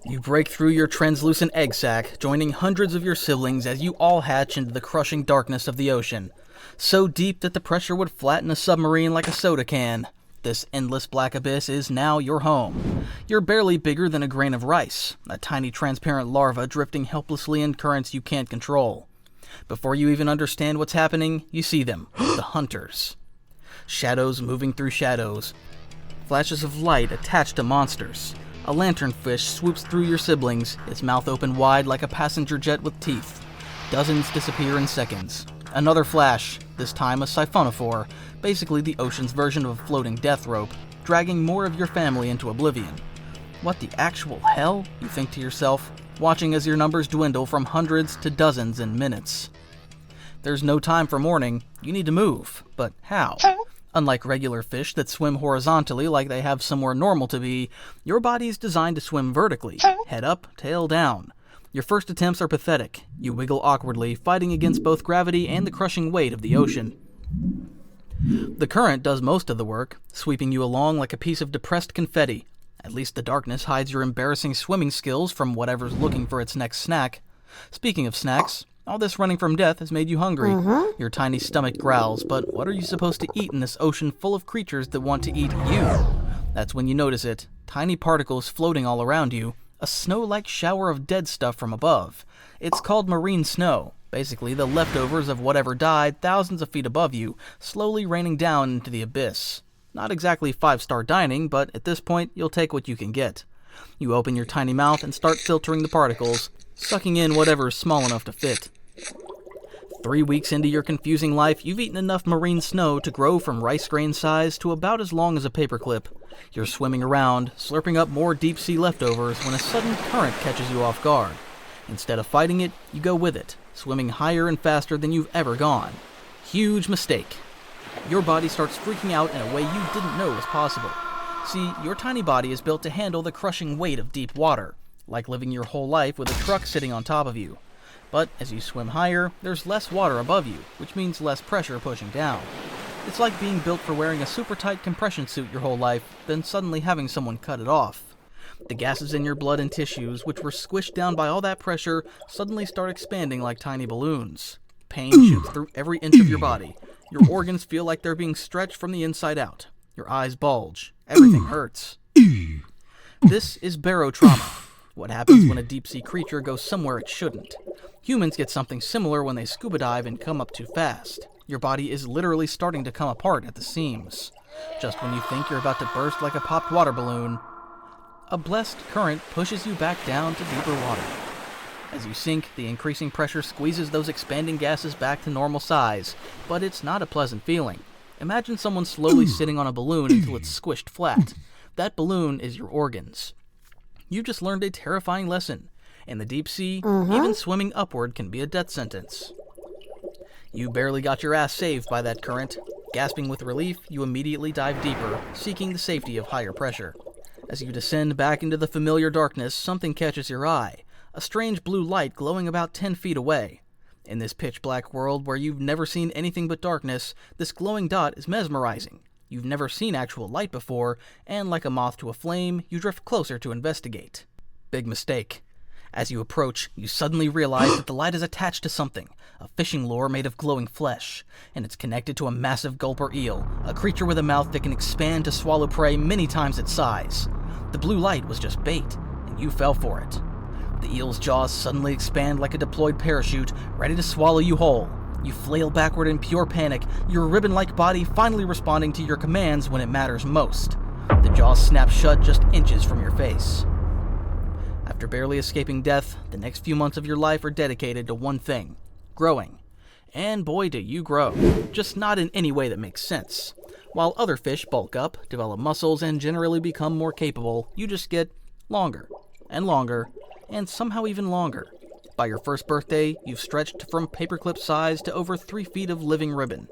You break through your translucent egg sac, joining hundreds of your siblings as you all hatch into the crushing darkness of the ocean. So deep that the pressure would flatten a submarine like a soda can. This endless black abyss is now your home. You're barely bigger than a grain of rice, a tiny transparent larva drifting helplessly in currents you can't control. Before you even understand what's happening, you see them, the hunters. Shadows moving through shadows. Flashes of light attached to monsters. A lanternfish swoops through your siblings, its mouth open wide like a passenger jet with teeth. Dozens disappear in seconds. Another flash, this time a siphonophore, basically the ocean's version of a floating death rope, dragging more of your family into oblivion. What the actual hell, you think to yourself, watching as your numbers dwindle from hundreds to dozens in minutes. There's no time for mourning, you need to move, but how? Unlike regular fish that swim horizontally like they have somewhere normal to be, your body is designed to swim vertically, head up, tail down. Your first attempts are pathetic. You wiggle awkwardly, fighting against both gravity and the crushing weight of the ocean. The current does most of the work, sweeping you along like a piece of depressed confetti. At least the darkness hides your embarrassing swimming skills from whatever's looking for its next snack. Speaking of snacks, all this running from death has made you hungry. Your tiny stomach growls, but what are you supposed to eat in this ocean full of creatures that want to eat you? That's when you notice it. Tiny particles floating all around you. A snow-like shower of dead stuff from above. It's called marine snow. Basically, the leftovers of whatever died thousands of feet above you, slowly raining down into the abyss. Not exactly five-star dining, but at this point, you'll take what you can get. You open your tiny mouth and start filtering the particles, sucking in whatever is small enough to fit. 3 weeks into your confusing life, you've eaten enough marine snow to grow from rice grain size to about as long as a paperclip. You're swimming around, slurping up more deep-sea leftovers when a sudden current catches you off guard. Instead of fighting it, you go with it, swimming higher and faster than you've ever gone. Huge mistake. Your body starts freaking out in a way you didn't know was possible. See, your tiny body is built to handle the crushing weight of deep water, like living your whole life with a truck sitting on top of you. But as you swim higher, there's less water above you, which means less pressure pushing down. It's like being built for wearing a super tight compression suit your whole life, then suddenly having someone cut it off. The gases in your blood and tissues, which were squished down by all that pressure, suddenly start expanding like tiny balloons. Pain shoots through every inch of your body. Your organs feel like they're being stretched from the inside out. Your eyes bulge. Everything hurts. This is barotrauma. What happens when a deep-sea creature goes somewhere it shouldn't. Humans get something similar when they scuba dive and come up too fast. Your body is literally starting to come apart at the seams. Just when you think you're about to burst like a popped water balloon, a blessed current pushes you back down to deeper water. As you sink, the increasing pressure squeezes those expanding gases back to normal size, but it's not a pleasant feeling. Imagine someone slowly sitting on a balloon until it's squished flat. That balloon is your organs. You just learned a terrifying lesson. In the deep sea, even swimming upward can be a death sentence. You barely got your ass saved by that current. Gasping with relief, you immediately dive deeper, seeking the safety of higher pressure. As you descend back into the familiar darkness, something catches your eye. A strange blue light glowing about 10 feet away. In this pitch-black world where you've never seen anything but darkness, this glowing dot is mesmerizing. You've never seen actual light before, and like a moth to a flame, you drift closer to investigate. Big mistake. As you approach, you suddenly realize that the light is attached to something, a fishing lure made of glowing flesh, and it's connected to a massive gulper eel, a creature with a mouth that can expand to swallow prey many times its size. The blue light was just bait, and you fell for it. The eel's jaws suddenly expand like a deployed parachute, ready to swallow you whole. You flail backward in pure panic, your ribbon-like body finally responding to your commands when it matters most. The jaws snap shut just inches from your face. After barely escaping death, the next few months of your life are dedicated to one thing: growing. And boy, do you grow. Just not in any way that makes sense. While other fish bulk up, develop muscles, and generally become more capable, you just get longer, and longer, and somehow even longer. By your first birthday, you've stretched from paperclip size to over 3 feet of living ribbon.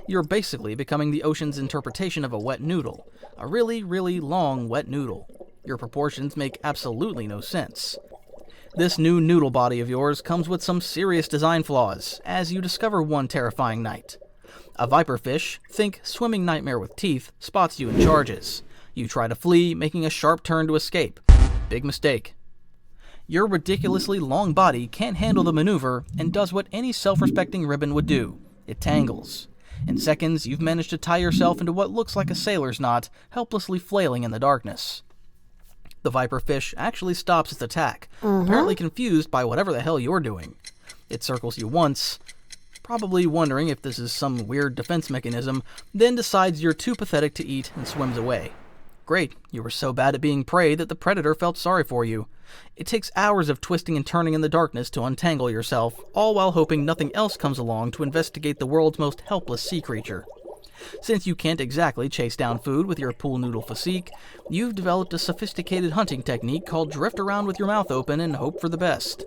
You're basically becoming the ocean's interpretation of a wet noodle. A really, really long wet noodle. Your proportions make absolutely no sense. This new noodle body of yours comes with some serious design flaws, as you discover one terrifying night. A viperfish, think swimming nightmare with teeth, spots you and charges. You try to flee, making a sharp turn to escape. Big mistake. Your ridiculously long body can't handle the maneuver and does what any self-respecting ribbon would do. It tangles. In seconds, you've managed to tie yourself into what looks like a sailor's knot, helplessly flailing in the darkness. The viper fish actually stops its attack, apparently confused by whatever the hell you're doing. It circles you once, probably wondering if this is some weird defense mechanism, then decides you're too pathetic to eat and swims away. Great, you were so bad at being prey that the predator felt sorry for you. It takes hours of twisting and turning in the darkness to untangle yourself, all while hoping nothing else comes along to investigate the world's most helpless sea creature. Since you can't exactly chase down food with your pool noodle physique, you've developed a sophisticated hunting technique called drift around with your mouth open and hope for the best.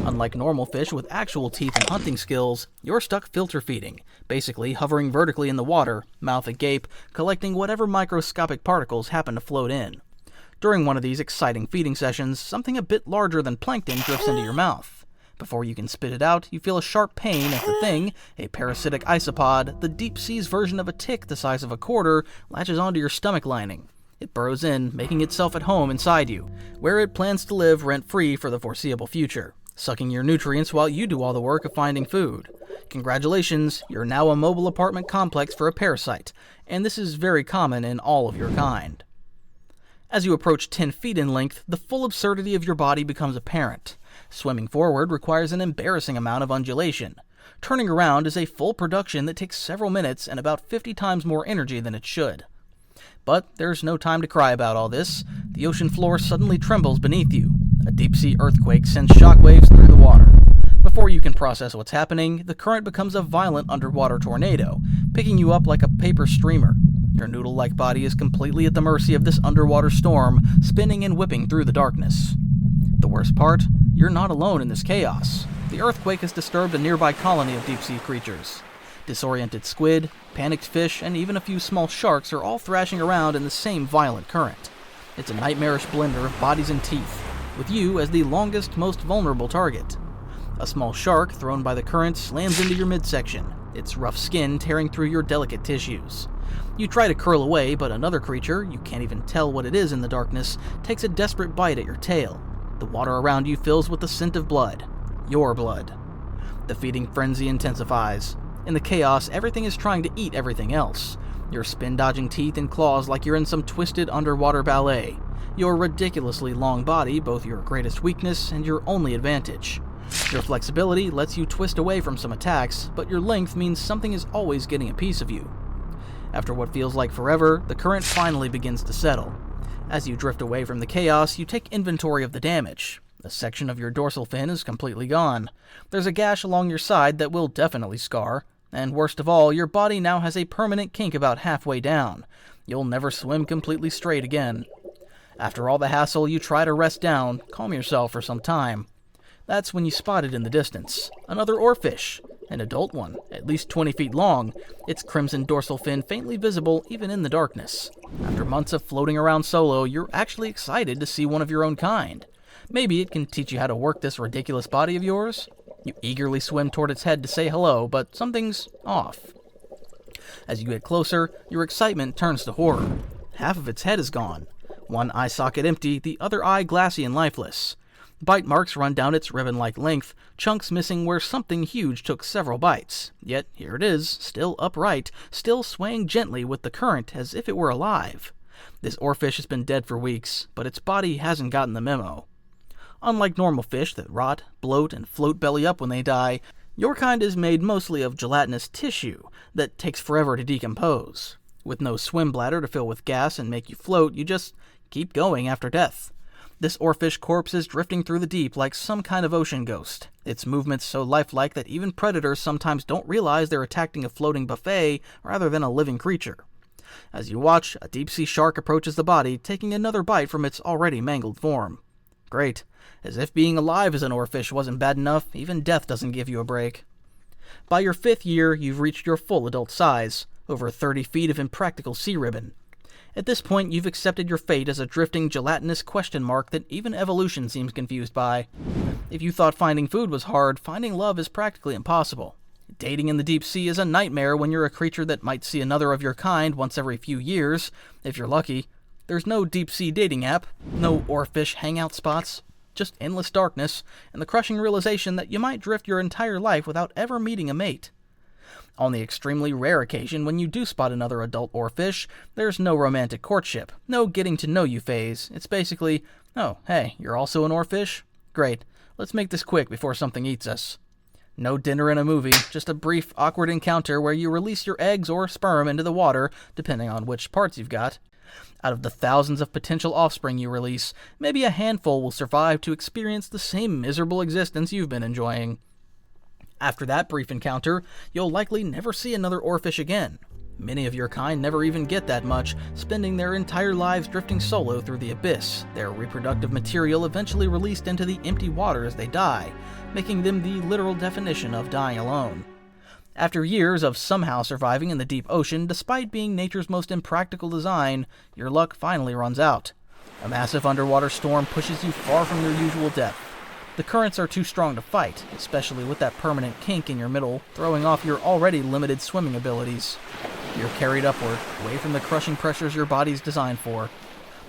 Unlike normal fish with actual teeth and hunting skills, you're stuck filter feeding, basically hovering vertically in the water, mouth agape, collecting whatever microscopic particles happen to float in. During one of these exciting feeding sessions, something a bit larger than plankton drifts into your mouth. Before you can spit it out, you feel a sharp pain as the thing, a parasitic isopod, the deep sea's version of a tick the size of a quarter, latches onto your stomach lining. It burrows in, making itself at home inside you, where it plans to live rent-free for the foreseeable future, sucking your nutrients while you do all the work of finding food. Congratulations, you're now a mobile apartment complex for a parasite, and this is very common in all of your kind. As you approach 10 feet in length, the full absurdity of your body becomes apparent. Swimming forward requires an embarrassing amount of undulation. Turning around is a full production that takes several minutes and about 50 times more energy than it should. But there's no time to cry about all this. The ocean floor suddenly trembles beneath you. A deep-sea earthquake sends shockwaves through the water. Before you can process what's happening, the current becomes a violent underwater tornado, picking you up like a paper streamer. Your noodle-like body is completely at the mercy of this underwater storm, spinning and whipping through the darkness. The worst part? You're not alone in this chaos. The earthquake has disturbed a nearby colony of deep-sea creatures. Disoriented squid, panicked fish, and even a few small sharks are all thrashing around in the same violent current. It's a nightmarish blender of bodies and teeth, with you as the longest, most vulnerable target. A small shark thrown by the current slams into your midsection, its rough skin tearing through your delicate tissues. You try to curl away, but another creature, you can't even tell what it is in the darkness, takes a desperate bite at your tail. The water around you fills with the scent of blood. Your blood. The feeding frenzy intensifies. In the chaos, everything is trying to eat everything else. Your spin-dodging teeth and claws like you're in some twisted underwater ballet. Your ridiculously long body, both your greatest weakness and your only advantage. Your flexibility lets you twist away from some attacks, but your length means something is always getting a piece of you. After what feels like forever, the current finally begins to settle. As you drift away from the chaos, you take inventory of the damage. A section of your dorsal fin is completely gone. There's a gash along your side that will definitely scar. And worst of all, your body now has a permanent kink about halfway down. You'll never swim completely straight again. After all the hassle, you try to rest down, calm yourself for some time. That's when you spot it in the distance. Another oarfish. An adult one, at least 20 feet long, its crimson dorsal fin faintly visible even in the darkness. After months of floating around solo, you're actually excited to see one of your own kind. Maybe it can teach you how to work this ridiculous body of yours? You eagerly swim toward its head to say hello, but something's off. As you get closer, your excitement turns to horror. Half of its head is gone. One eye socket empty, the other eye glassy and lifeless. Bite marks run down its ribbon-like length, chunks missing where something huge took several bites. Yet here it is, still upright, still swaying gently with the current as if it were alive. This oarfish has been dead for weeks, but its body hasn't gotten the memo. Unlike normal fish that rot, bloat, and float belly up when they die, your kind is made mostly of gelatinous tissue that takes forever to decompose. With no swim bladder to fill with gas and make you float, you just keep going after death. This oarfish corpse is drifting through the deep like some kind of ocean ghost, its movements so lifelike that even predators sometimes don't realize they're attacking a floating buffet rather than a living creature. As you watch, a deep-sea shark approaches the body, taking another bite from its already mangled form. Great. As if being alive as an oarfish wasn't bad enough, even death doesn't give you a break. By your 5th year, you've reached your full adult size, over 30 feet of impractical sea ribbon. At this point, you've accepted your fate as a drifting, gelatinous question mark that even evolution seems confused by. If you thought finding food was hard, finding love is practically impossible. Dating in the deep sea is a nightmare when you're a creature that might see another of your kind once every few years, if you're lucky. There's no deep-sea dating app, no Oarfish hangout spots, just endless darkness, and the crushing realization that you might drift your entire life without ever meeting a mate. On the extremely rare occasion when you do spot another adult oarfish, there's no romantic courtship, no getting-to-know-you phase. It's basically, oh, hey, you're also an oarfish? Great, let's make this quick before something eats us. No dinner and a movie, just a brief, awkward encounter where you release your eggs or sperm into the water, depending on which parts you've got. Out of the thousands of potential offspring you release, maybe a handful will survive to experience the same miserable existence you've been enjoying. After that brief encounter, you'll likely never see another oarfish again. Many of your kind never even get that much, spending their entire lives drifting solo through the abyss, their reproductive material eventually released into the empty water as they die, making them the literal definition of dying alone. After years of somehow surviving in the deep ocean despite being nature's most impractical design, your luck finally runs out. A massive underwater storm pushes you far from your usual depth. The currents are too strong to fight, especially with that permanent kink in your middle, throwing off your already limited swimming abilities. You're carried upward, away from the crushing pressures your body's designed for.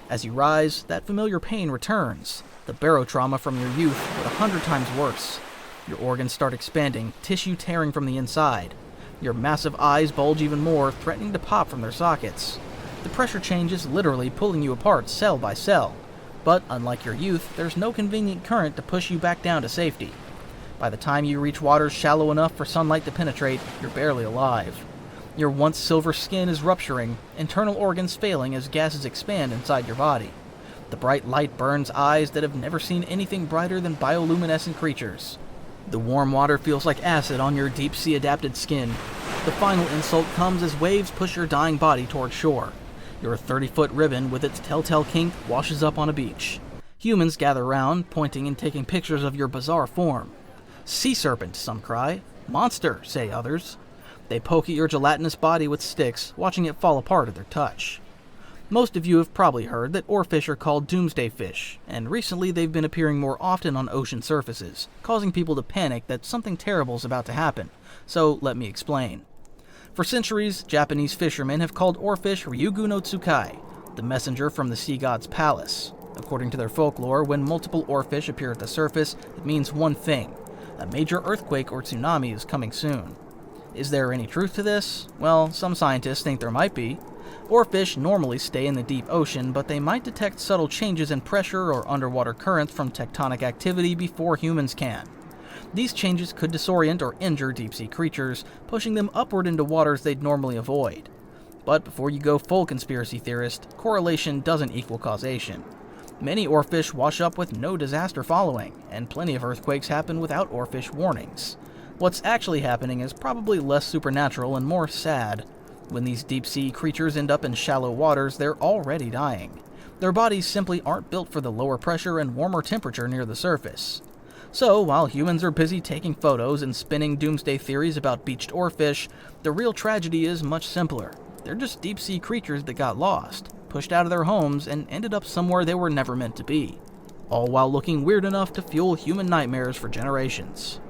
As you rise, that familiar pain returns, the barotrauma from your youth, but 100 times worse. Your organs start expanding, tissue tearing from the inside. Your massive eyes bulge even more, threatening to pop from their sockets. The pressure change is literally pulling you apart cell by cell. But, unlike your youth, there's no convenient current to push you back down to safety. By the time you reach waters shallow enough for sunlight to penetrate, you're barely alive. Your once silver skin is rupturing, internal organs failing as gases expand inside your body. The bright light burns eyes that have never seen anything brighter than bioluminescent creatures. The warm water feels like acid on your deep-sea adapted skin. The final insult comes as waves push your dying body toward shore. Your 30-foot ribbon with its telltale kink washes up on a beach. Humans gather round, pointing and taking pictures of your bizarre form. Sea serpent, some cry. Monster, say others. They poke at your gelatinous body with sticks, watching it fall apart at their touch. Most of you have probably heard that oarfish are called doomsday fish, and recently they've been appearing more often on ocean surfaces, causing people to panic that something terrible is about to happen. So let me explain. For centuries, Japanese fishermen have called oarfish Ryugu no Tsukai, the messenger from the sea god's palace. According to their folklore, when multiple oarfish appear at the surface, it means one thing: a major earthquake or tsunami is coming soon. Is there any truth to this? Well, some scientists think there might be. Oarfish normally stay in the deep ocean, but they might detect subtle changes in pressure or underwater currents from tectonic activity before humans can. These changes could disorient or injure deep-sea creatures, pushing them upward into waters they'd normally avoid. But before you go full conspiracy theorist, correlation doesn't equal causation. Many oarfish wash up with no disaster following, and plenty of earthquakes happen without oarfish warnings. What's actually happening is probably less supernatural and more sad. When these deep-sea creatures end up in shallow waters, they're already dying. Their bodies simply aren't built for the lower pressure and warmer temperature near the surface. So, while humans are busy taking photos and spinning doomsday theories about beached oarfish, the real tragedy is much simpler. They're just deep-sea creatures that got lost, pushed out of their homes, and ended up somewhere they were never meant to be. All while looking weird enough to fuel human nightmares for generations.